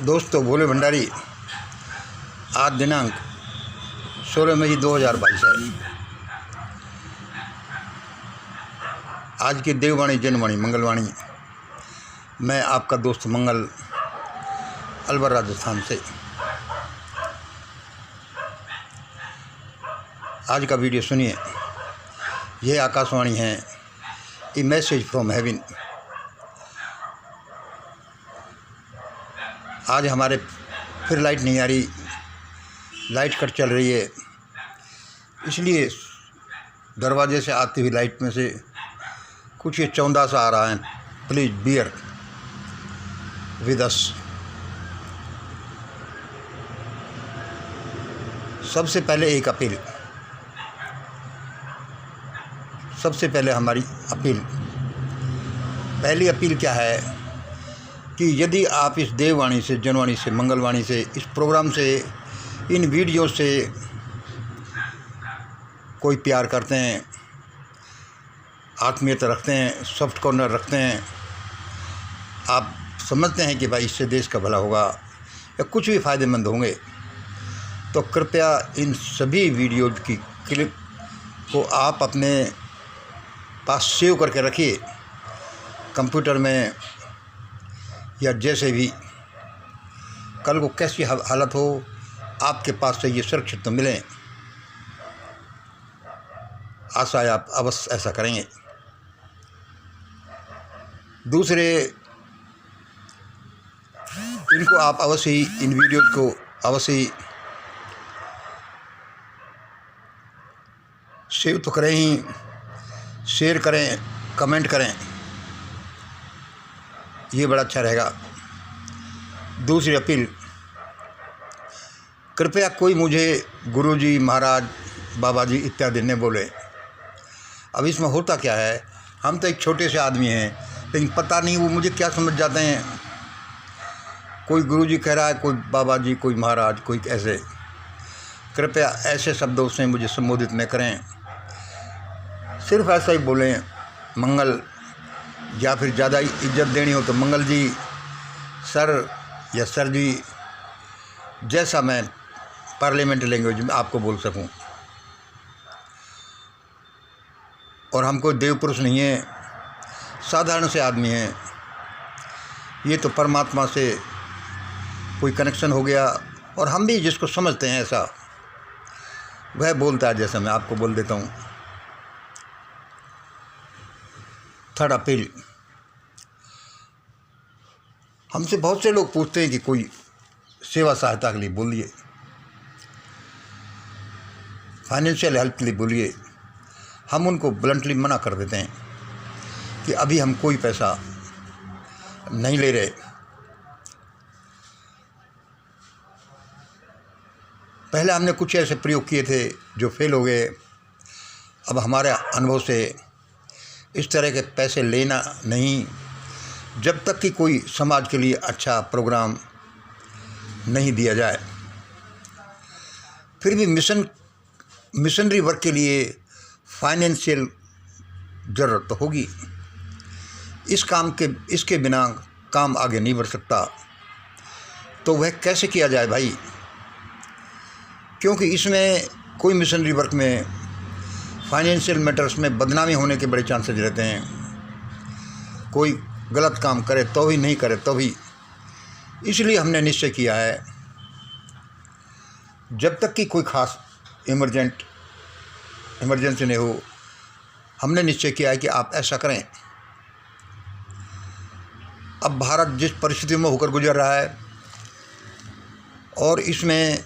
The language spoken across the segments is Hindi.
दोस्तों, भोले भंडारी। आज दिनांक 16 मई 2022 है। आज की देववाणी जनवाणी मंगलवाणी। मैं आपका दोस्त मंगल, अलवर, राजस्थान से। आज का वीडियो सुनिए। यह आकाशवाणी है, ए मैसेज फ्रॉम हेवन। आज हमारे फिर लाइट नहीं आ रही, लाइट कट चल रही है, इसलिए दरवाजे से आती हुई लाइट में से कुछ ये चौंधा सा आ रहा है। Please bear with us. सबसे पहले एक अपील, सबसे पहले हमारी अपील, पहली अपील क्या है कि यदि आप इस देववाणी से, जनवाणी से, मंगलवाणी से, इस प्रोग्राम से, इन वीडियो से कोई प्यार करते हैं, आत्मीयता रखते हैं, सॉफ्ट कॉर्नर रखते हैं, आप समझते हैं कि भाई इससे देश का भला होगा या कुछ भी फ़ायदेमंद होंगे, तो कृपया इन सभी वीडियो की क्लिप को आप अपने पास सेव करके रखिए, कंप्यूटर में या जैसे भी। कल को कैसी हालत हो, आपके पास से ये सुरक्षित तो मिलें। आशा है आप अवश्य ऐसा करेंगे। दूसरे, इनको आप अवश्य ही, इन वीडियोज़ को अवश्य ही सेव तो करें ही, शेयर करें, कमेंट करें, ये बड़ा अच्छा रहेगा। दूसरी अपील, कृपया कोई मुझे गुरुजी, महाराज, बाबा जी इत्यादि न बोले। अब इसमें होता क्या है, हम तो एक छोटे से आदमी हैं, लेकिन पता नहीं वो मुझे क्या समझ जाते हैं। कोई गुरुजी कह रहा है, कोई बाबा जी, कोई महाराज, कोई ऐसे। कृपया ऐसे शब्दों से मुझे संबोधित न करें, सिर्फ ऐसा ही बोलें मंगल, या फिर ज़्यादा इज्जत देनी हो तो मंगल जी, सर या सर जी, जैसा मैं पार्लियामेंट लैंग्वेज में आपको बोल सकूं। और हम कोई देव पुरुष नहीं है, साधारण से आदमी हैं। ये तो परमात्मा से कोई कनेक्शन हो गया, और हम भी जिसको समझते हैं ऐसा वह बोलता है, जैसा मैं आपको बोल देता हूँ। थर्ड अपील, हमसे बहुत से लोग पूछते हैं कि कोई सेवा सहायता के लिए बोलिए, फाइनेंशियल हेल्प के लिए बोलिए। हम उनको ब्लंटली मना कर देते हैं कि अभी हम कोई पैसा नहीं ले रहे। पहले हमने कुछ ऐसे प्रयोग किए थे जो फेल हो गए। अब हमारे अनुभव से इस तरह के पैसे लेना नहीं, जब तक कि कोई समाज के लिए अच्छा प्रोग्राम नहीं दिया जाए। फिर भी मिशनरी वर्क के लिए फाइनेंशियल ज़रूरत तो होगी। इसके बिना काम आगे नहीं बढ़ सकता। तो वह कैसे किया जाए भाई, क्योंकि इसमें कोई मिशनरी वर्क में फाइनेंशियल मैटर्स में बदनामी होने के बड़े चांसेस रहते हैं। कोई गलत काम करे तो भी, नहीं करे तो भी। इसलिए हमने निश्चय किया है, जब तक कि कोई ख़ास इमरजेंसी नहीं हो, हमने निश्चय किया है कि आप ऐसा करें। अब भारत जिस परिस्थितियों में होकर गुजर रहा है, और इसमें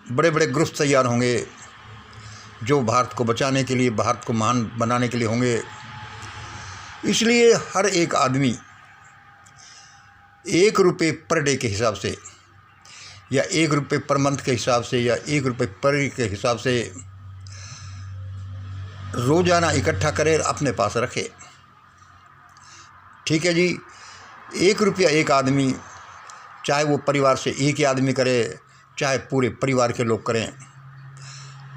बड़े बड़े ग्रुप तैयार होंगे जो भारत को बचाने के लिए, भारत को महान बनाने के लिए होंगे। इसलिए हर एक आदमी ₹1 पर डे के हिसाब से, या ₹1 पर मंथ के हिसाब से, या ₹1 पर वीक के हिसाब से रोज़ाना इकट्ठा करे, अपने पास रखे। ठीक है जी, ₹1 एक आदमी, चाहे वो परिवार से एक ही आदमी करे, चाहे पूरे परिवार के लोग करें,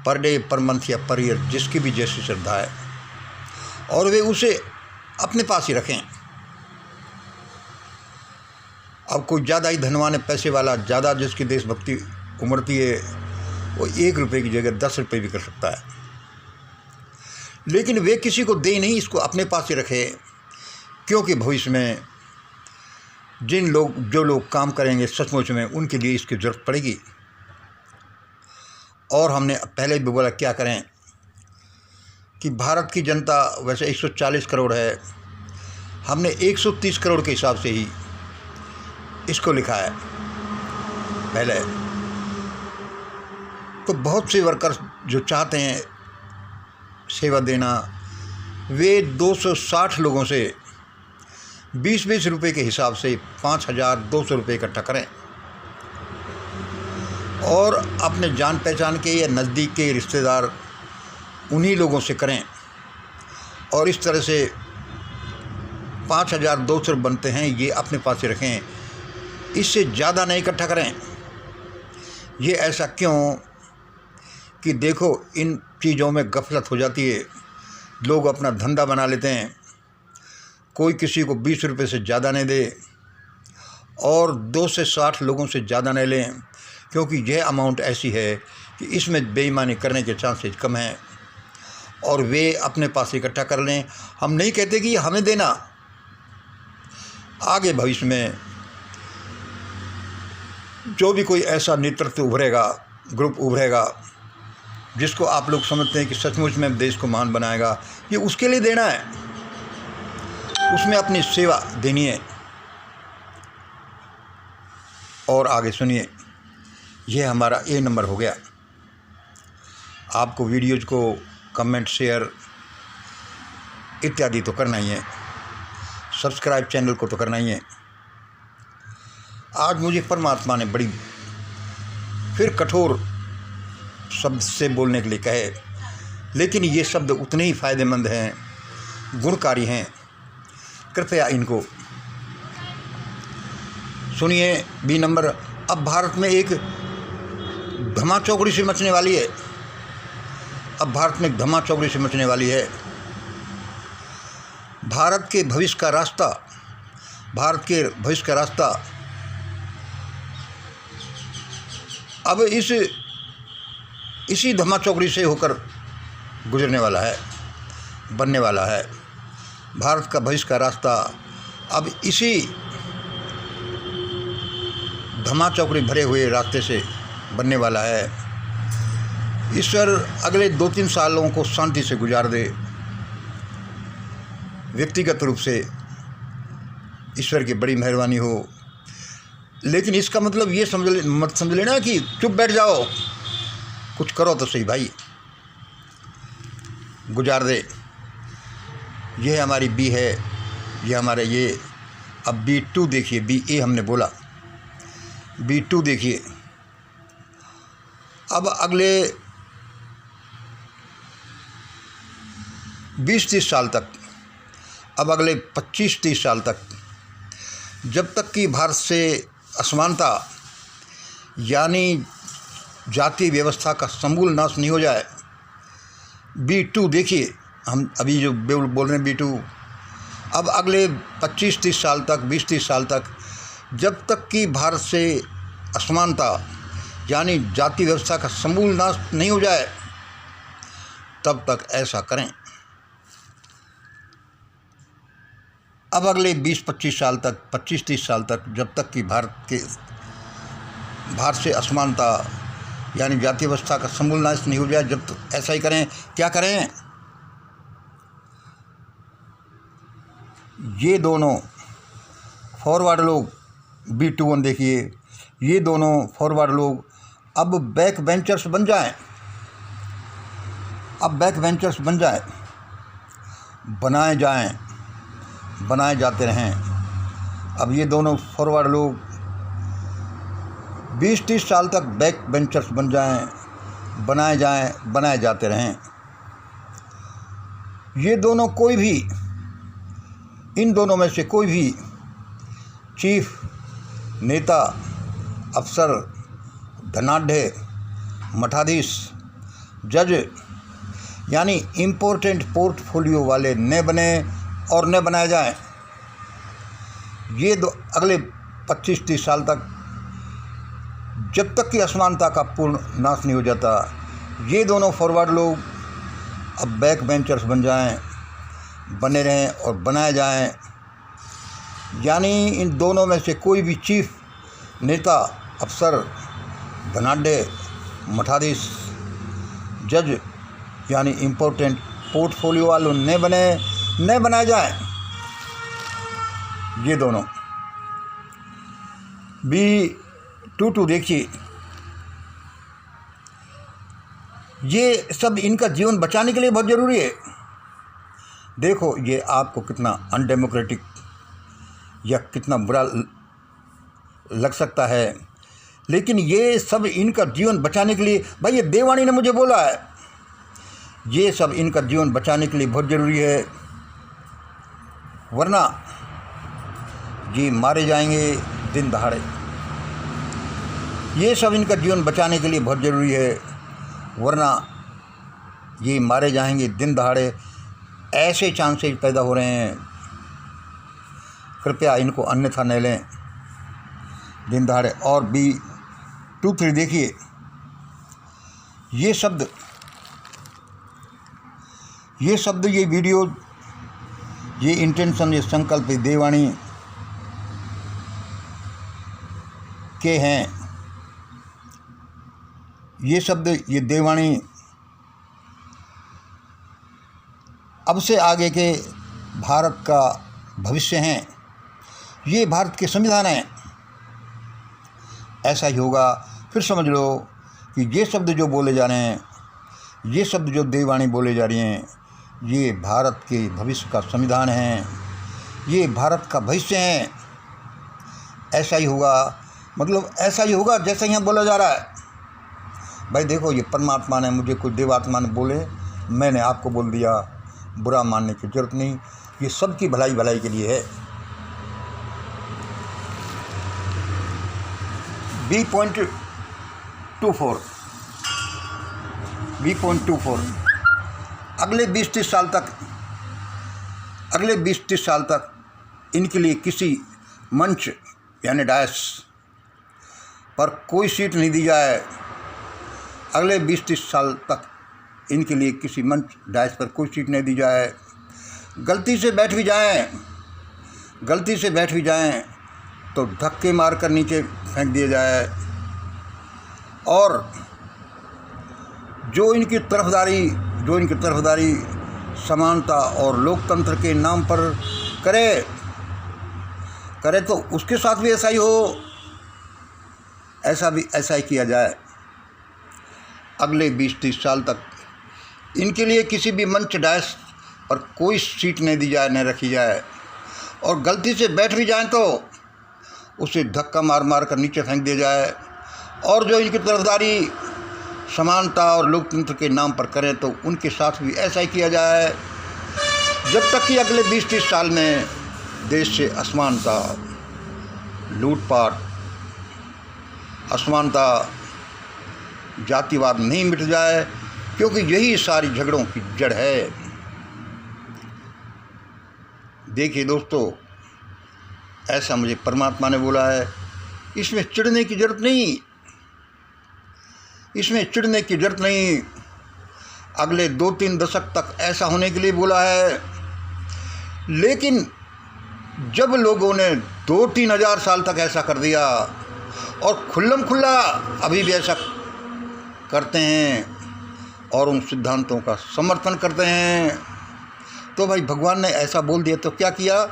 पर डे, पर मंथ या पर ईयर, जिसकी भी जैसी श्रद्धा है, और वे उसे अपने पास ही रखें। अब कोई ज़्यादा ही धनवान है, पैसे वाला, ज़्यादा जिसकी देशभक्ति उमड़ती है, वो 1 रुपये की जगह 10 रुपये भी कर सकता है। लेकिन वे किसी को दे नहीं, इसको अपने पास ही रखे, क्योंकि भविष्य में जो लोग काम करेंगे सचमुच में, उनके लिए इसकी ज़रूरत पड़ेगी। और हमने पहले भी बोला क्या करें कि भारत की जनता वैसे 140 करोड़ है, हमने 130 करोड़ के हिसाब से ही इसको लिखा है पहले। तो बहुत से वर्कर्स जो चाहते हैं सेवा देना, वे 260 लोगों से 20-20 रुपये के हिसाब से 5200 रुपये इकट्ठा करें और अपने जान पहचान के या नज़दीक के रिश्तेदार उन्हीं लोगों से करें, और इस तरह से 5200 बनते हैं, ये अपने पास ही रखें, इससे ज़्यादा नहीं इकट्ठा करें। ये ऐसा क्यों कि देखो इन चीज़ों में गफलत हो जाती है, लोग अपना धंधा बना लेते हैं, कोई किसी को 20 रुपये से ज़्यादा नहीं दे और 2 से 60 लोगों से ज़्यादा नहीं लें, क्योंकि यह अमाउंट ऐसी है कि इसमें बेईमानी करने के चांसेस कम हैं और वे अपने पास इकट्ठा कर लें। हम नहीं कहते कि हमें देना, आगे भविष्य में जो भी कोई ऐसा नेतृत्व उभरेगा, ग्रुप उभरेगा, जिसको आप लोग समझते हैं कि सचमुच में देश को महान बनाएगा, ये उसके लिए देना है, उसमें अपनी सेवा देनी है। और आगे सुनिए, यह हमारा A नंबर हो गया। आपको वीडियोज़ को कमेंट, शेयर इत्यादि तो करना ही है, सब्सक्राइब चैनल को तो करना ही है। आज मुझे परमात्मा ने बड़ी फिर कठोर शब्द से बोलने के लिए कहे, लेकिन ये शब्द उतने ही फ़ायदेमंद हैं, गुणकारी हैं, कृपया इनको सुनिए। B नंबर, अब भारत में एक धमाचौकड़ी से मचने वाली है, अब भारत में एक धमाचौकड़ी से मचने वाली है। भारत के भविष्य का रास्ता, भारत के भविष्य का रास्ता अब इसी धमाचौकड़ी से होकर गुजरने वाला है, बनने वाला है। भारत का भविष्य का रास्ता अब इसी धमाचौकड़ी भरे हुए रास्ते से बनने वाला है। ईश्वर अगले 2-3 सालों को शांति से गुजार दे। व्यक्तिगत रूप से ईश्वर की बड़ी मेहरबानी हो, लेकिन इसका मतलब ये मत समझ लेना कि चुप बैठ जाओ, कुछ करो तो सही भाई, गुजार दे। यह हमारी B है, यह हमारा ये। अब B2 देखिए, BA हमने बोला, B2 देखिए। अब अगले 20-30 साल तक, अब अगले 25-30 साल तक, जब तक कि भारत से असमानता यानी जाति व्यवस्था का समूल नाश नहीं हो जाए, B2 देखिए, हम अभी जो बोल रहे हैं B2, अब अगले 25-30 साल तक, 20-30 साल तक, जब तक कि भारत से असमानता यानी जाति व्यवस्था का समूल नाश नहीं हो जाए, तब तक ऐसा करें। अब अगले 20-25 साल तक, 25-30 साल तक, जब तक कि भारत से असमानता यानी जाति व्यवस्था का समूल नाश नहीं हो जाए, जब तक ऐसा ही करें। क्या करें? ये दोनों फॉरवर्ड लोग, B21 देखिए, ये दोनों फॉरवर्ड लोग अब बैक बेंचर्स बन जाएं, अब बैक बेंचर्स बन जाएं, बनाए जाते रहें। अब ये दोनों फॉरवर्ड लोग 20-30 साल तक बैक बेंचर्स बन जाएं, बनाए जाते रहें। ये दोनों कोई भी, इन दोनों में से कोई भी चीफ, नेता, अफसर, धनाढ़, मठाधीश, जज यानी इम्पोर्टेंट पोर्टफोलियो वाले न बने और न बनाए जाएं। ये अगले 25-30 साल तक, जब तक कि असमानता का पूर्ण नाश नहीं हो जाता, ये दोनों फॉरवर्ड लोग अब बैक बेंचर्स बन जाएं, बने रहें और बनाए जाएं। यानी इन दोनों में से कोई भी चीफ नेता, अफसर, धनाढ्य, मठाधीश, जज यानी इम्पोर्टेंट पोर्टफोलियो वालों न बनाए जाएं। ये दोनों B22 देखिए, ये सब इनका जीवन बचाने के लिए बहुत ज़रूरी है। देखो ये आपको कितना अनडेमोक्रेटिक या कितना बुरा लग सकता है, लेकिन ये सब इनका जीवन बचाने के लिए, भाई ये देवानी ने मुझे बोला है, ये सब इनका जीवन बचाने के लिए बहुत ज़रूरी है, वरना ये मारे जाएंगे दिन दहाड़े। ये सब इनका जीवन बचाने के लिए बहुत ज़रूरी है, वरना ये मारे जाएंगे दिन दहाड़े। ऐसे चांसेस पैदा हो रहे हैं, कृपया इनको अन्यथा न लें दिन दहाड़े। और B23 देखिए, ये शब्द, ये वीडियो, ये इंटेंशन, ये संकल्प देवानी के हैं। ये शब्द, ये देवानी अब से आगे के भारत का भविष्य हैं। ये भारत के संविधान हैं। ऐसा ही होगा। फिर समझ लो कि ये शब्द जो बोले जा रहे हैं, ये शब्द जो देवानी बोले जा रही हैं, ये भारत के भविष्य का संविधान है, ये भारत का भविष्य है। ऐसा ही होगा, मतलब ऐसा ही होगा जैसा यहाँ बोला जा रहा है। भाई देखो, ये परमात्मा ने मुझे, कोई देवात्मा ने बोले, मैंने आपको बोल दिया, बुरा मानने की जरूरत नहीं। ये सबकी भलाई के लिए है। B.24 अगले 20-30 साल तक इनके लिए किसी मंच यानी डायस पर कोई सीट नहीं दी जाए। अगले 20-30 साल तक इनके लिए किसी मंच डायस पर कोई सीट नहीं दी जाए। गलती से बैठ भी जाएं तो धक्के मार कर नीचे फेंक दिया जाए। और जो इनकी तरफदारी समानता और लोकतंत्र के नाम पर करे तो उसके साथ भी ऐसा ही हो, ऐसा ही किया जाए। अगले 20-30 साल तक इनके लिए किसी भी मंच डायस पर कोई सीट नहीं दी जाए, न रखी जाए। और गलती से बैठ भी जाएं तो उसे धक्का मार कर नीचे फेंक दिया जाए। और जो इनकी तरफदारी समानता और लोकतंत्र के नाम पर करें तो उनके साथ भी ऐसा ही किया जाए, जब तक कि अगले 20-30 साल में देश से असमानता, लूटपाट, असमानता, जातिवाद नहीं मिट जाए, क्योंकि यही सारी झगड़ों की जड़ है। देखिए दोस्तों, ऐसा मुझे परमात्मा ने बोला है। इसमें चिढ़ने की जरूरत नहीं। अगले 2-3 दशक तक ऐसा होने के लिए बोला है। लेकिन जब लोगों ने 2-3 हज़ार साल तक ऐसा कर दिया और खुल्लम खुल्ला अभी भी ऐसा करते हैं और उन सिद्धांतों का समर्थन करते हैं, तो भाई भगवान ने ऐसा बोल दिया तो क्या किया।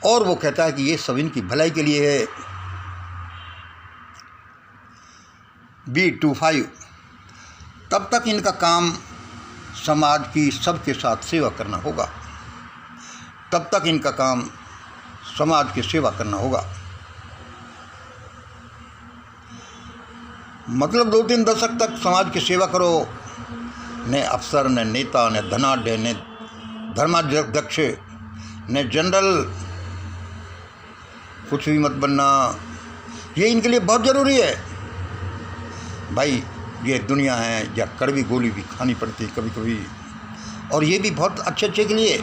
और वो कहता है कि ये सब इनकी भलाई के लिए है। B25 तब तक इनका काम समाज की सबके साथ सेवा करना होगा। मतलब 2-3 दशक तक समाज की सेवा करो। न अफसर, न नेता, न धनाढ्य, न धर्माध्यक्ष, न जनरल, कुछ भी मत बनना। ये इनके लिए बहुत ज़रूरी है। भाई ये दुनिया है, या कड़वी गोली भी खानी पड़ती है कभी कभी, और ये भी बहुत अच्छे के लिए।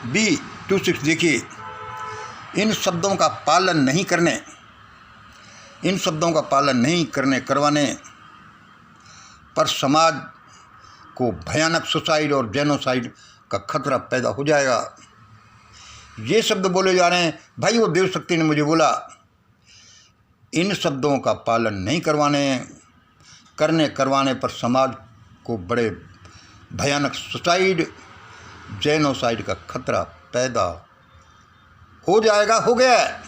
B26 देखिए, इन शब्दों का पालन नहीं करवाने पर समाज को भयानक सुसाइड और जेनोसाइड का खतरा पैदा हो जाएगा। ये शब्द बोले जा रहे हैं भाई, वो देव शक्ति ने मुझे बोला, इन शब्दों का पालन नहीं करवाने पर समाज को बड़े भयानक सुसाइड जेनोसाइड का खतरा पैदा हो जाएगा, हो गया है।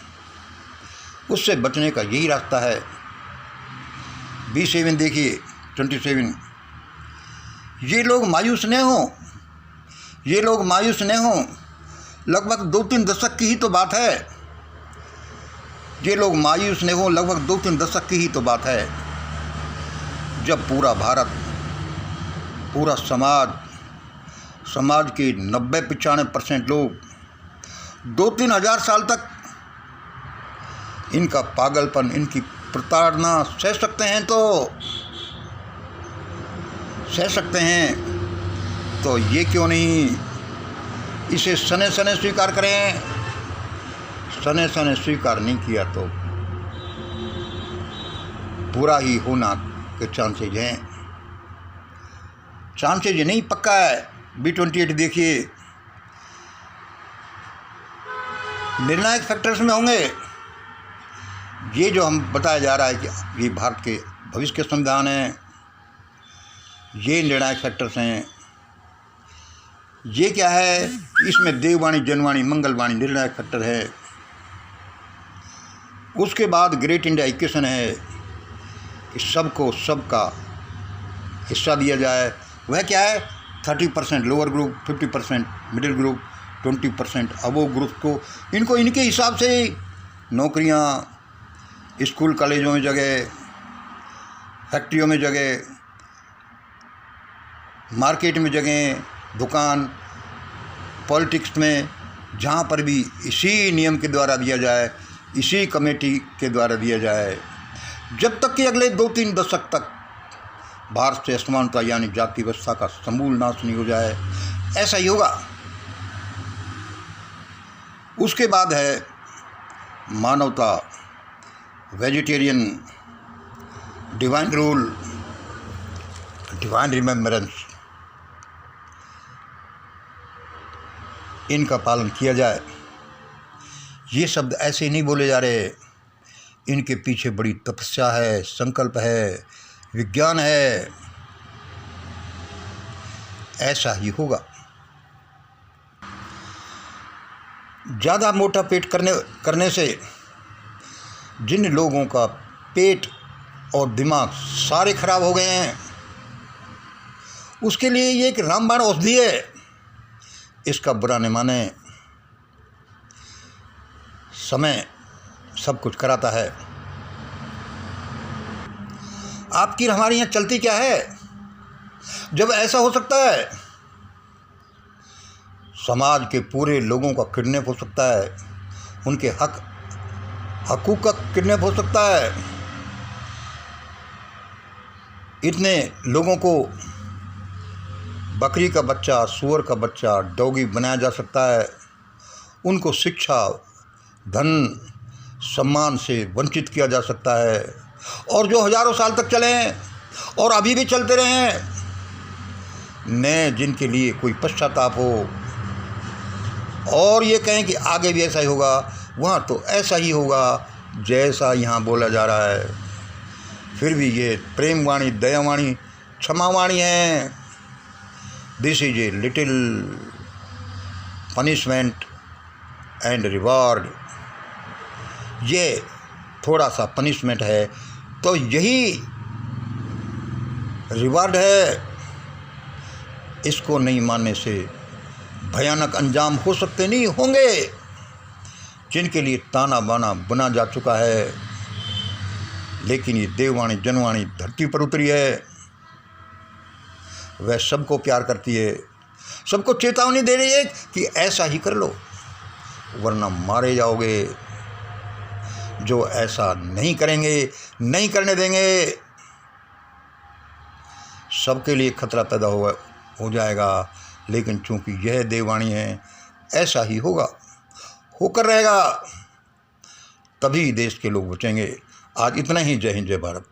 उससे बचने का यही रास्ता है। B7 देखिए 27। ये लोग मायूस न हों, लगभग 2-3 दशक की ही तो बात है। ये लोग मायूस न हों, लगभग 2-3 दशक की ही तो बात है, जब पूरा भारत, पूरा समाज के 90-95% लोग 2-3 हज़ार साल तक इनका पागलपन, इनकी प्रताड़ना सह सकते हैं तो ये क्यों नहीं इसे सने स्वीकार करें। सने स्वीकार नहीं किया तो बुरा ही होना के चांसेज हैं। चांसेज नहीं, पक्का है। B28 देखिए, निर्णायक फैक्टर्स में होंगे। ये जो हम बताया जा रहा है कि ये भारत के भविष्य के संविधान हैं, ये निर्णायक फैक्टर्स हैं। ये क्या है, इसमें देववाणी, जनवाणी, मंगलवाणी निर्णायक फैक्टर है। उसके बाद ग्रेट इंडिया इक्वेशन है कि सबको सबका हिस्सा दिया जाए। वह क्या है, 30% lower group, 50% middle group, 20% above group को, इनको इनके हिसाब से नौकरियां, स्कूल कॉलेजों में जगह, फैक्ट्रियों में जगह, मार्केट में जगह, दुकान, पॉलिटिक्स में, जहाँ पर भी इसी नियम के द्वारा दिया जाए, इसी कमेटी के द्वारा दिया जाए, जब तक कि अगले 2-3 दशक तक भारत से असमानता यानी जाति व्यवस्था का समूल नाश नहीं हो जाए, ऐसा ही होगा। उसके बाद है मानवता, vegetarian, divine rule, divine remembrance, इनका पालन किया जाए। ये शब्द ऐसे नहीं बोले जा रहे, इनके पीछे बड़ी तपस्या है, संकल्प है, विज्ञान है। ऐसा ही होगा। ज़्यादा मोटा पेट करने से जिन लोगों का पेट और दिमाग सारे खराब हो गए हैं, उसके लिए ये एक रामबाण औषधि है। इसका बुरा न माने, समय सब कुछ कराता है। आपकी हमारे यहाँ चलती क्या है जब ऐसा हो सकता है? समाज के पूरे लोगों का किडनैप हो सकता है, उनके हकूक़ का किडनैप हो सकता है। इतने लोगों को बकरी का बच्चा, सुअर का बच्चा, डॉगी बनाया जा सकता है। उनको शिक्षा, धन, सम्मान से वंचित किया जा सकता है, और जो हज़ारों साल तक चले और अभी भी चलते रहें, न जिनके लिए कोई पश्चाताप हो और ये कहें कि आगे भी ऐसा ही होगा, वहाँ तो ऐसा ही होगा जैसा यहाँ बोला जा रहा है। फिर भी ये प्रेम वाणी, दयावाणी, क्षमावाणी है। This is a little punishment and reward. ये थोड़ा सा पनिशमेंट है तो यही रिवार्ड है। इसको नहीं मानने से भयानक अंजाम हो सकते नहीं होंगे, जिनके लिए ताना बाना बुना जा चुका है। लेकिन ये देववाणी, जनवाणी धरती पर उतरी है। वह सबको प्यार करती है, सबको चेतावनी दे रही है कि ऐसा ही कर लो वरना मारे जाओगे। जो ऐसा नहीं करेंगे, नहीं करने देंगे, सबके लिए खतरा पैदा हो जाएगा। लेकिन चूंकि यह देववाणी है, ऐसा ही होगा। होकर रहेगा, तभी देश के लोग बचेंगे। आज इतना ही। जय हिंद, जय भारत।